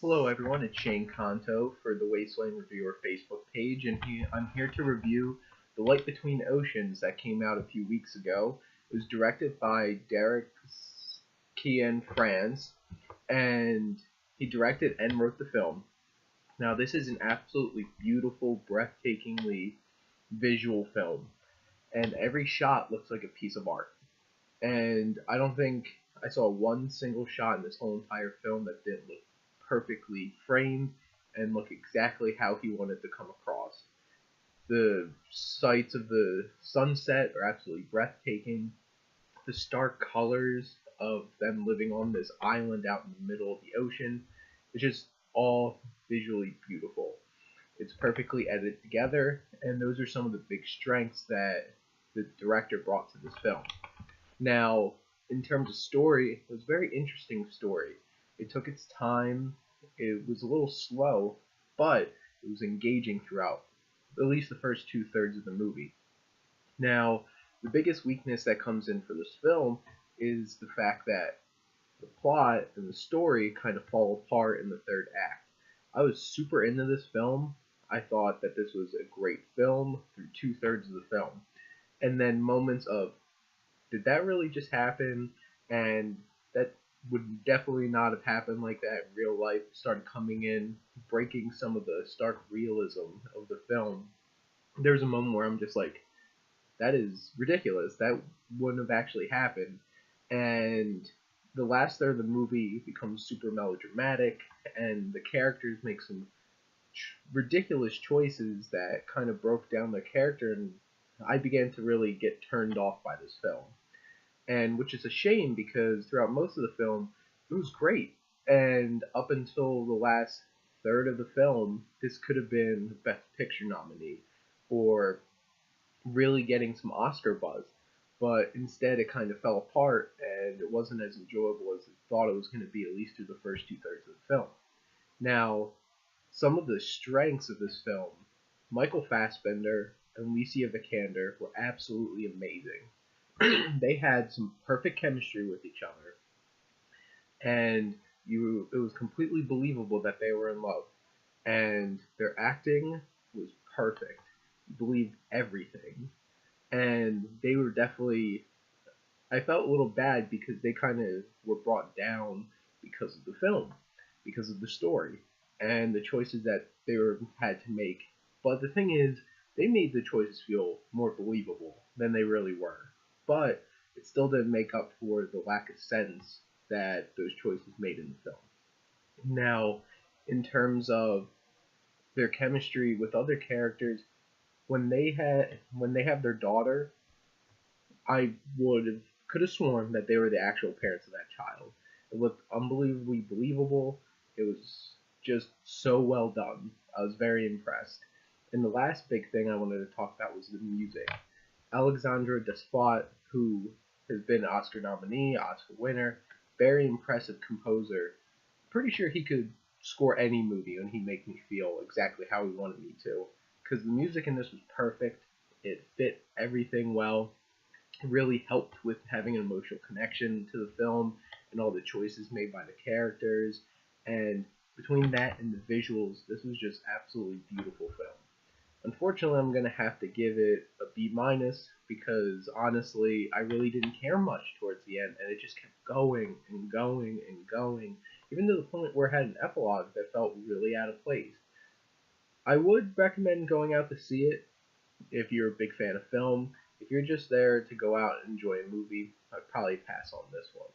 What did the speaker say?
Hello everyone, it's Shane Kanto for the Wasteland Reviewer Facebook page, and I'm here to review The Light Between Oceans that came out a few weeks ago. It was directed by Derek Cianfrance, and he directed and wrote the film. Now this is an absolutely beautiful, breathtakingly visual film, and every shot looks like a piece of art. And I don't think I saw one single shot in this whole entire film that didn't look perfectly framed and look exactly how he wanted to come across. The sights of the sunset are absolutely breathtaking. The stark colors of them living on this island out in the middle of the ocean is just all visually beautiful. It's perfectly edited together, and those are some of the big strengths that the director brought to this film. Now, in terms of story, it was a very interesting story. It took its time, it was a little slow, but it was engaging throughout, at least the first two-thirds of the movie. Now, the biggest weakness that comes in for this film is the fact that the plot and the story kind of fall apart in the third act. I was super into this film. I thought that this was a great film through two-thirds of the film. And then moments of, did that really just happen? And that would definitely not have happened like that in real life started coming in, breaking some of the stark realism of the film. There was a moment where I'm just like, that is ridiculous. That wouldn't have actually happened. And the last third of the movie becomes super melodramatic, and the characters make some ridiculous choices that kind of broke down the character, and I began to really get turned off by this film. And which is a shame because throughout most of the film, it was great. And up until the last third of the film, this could have been the Best Picture nominee or really getting some Oscar buzz. But instead, it kind of fell apart, and it wasn't as enjoyable as I thought it was going to be, at least through the first two-thirds of the film. Now, some of the strengths of this film, Michael Fassbender and Alicia Vikander were absolutely amazing. They had some perfect chemistry with each other, and it was completely believable that they were in love. And their acting was perfect. You believed everything, and they were definitely. I felt a little bad because they kind of were brought down because of the film, because of the story, and the choices that had to make. But the thing is, they made the choices feel more believable than they really were. But it still didn't make up for the lack of sense that those choices made in the film. Now, in terms of their chemistry with other characters, when they have their daughter, I could have sworn that they were the actual parents of that child. It looked unbelievably believable. It was just so well done. I was very impressed. And the last big thing I wanted to talk about was the music. Alexandre Desplat, who has been an Oscar nominee, Oscar winner, very impressive composer. Pretty sure he could score any movie and he'd make me feel exactly how he wanted me to. Because the music in this was perfect. It fit everything well. It really helped with having an emotional connection to the film and all the choices made by the characters. And between that and the visuals, this was just absolutely beautiful film. Unfortunately, I'm going to have to give it a B minus because honestly, I really didn't care much towards the end, and it just kept going and going and going, even to the point where it had an epilogue that felt really out of place. I would recommend going out to see it if you're a big fan of film. If you're just there to go out and enjoy a movie, I'd probably pass on this one.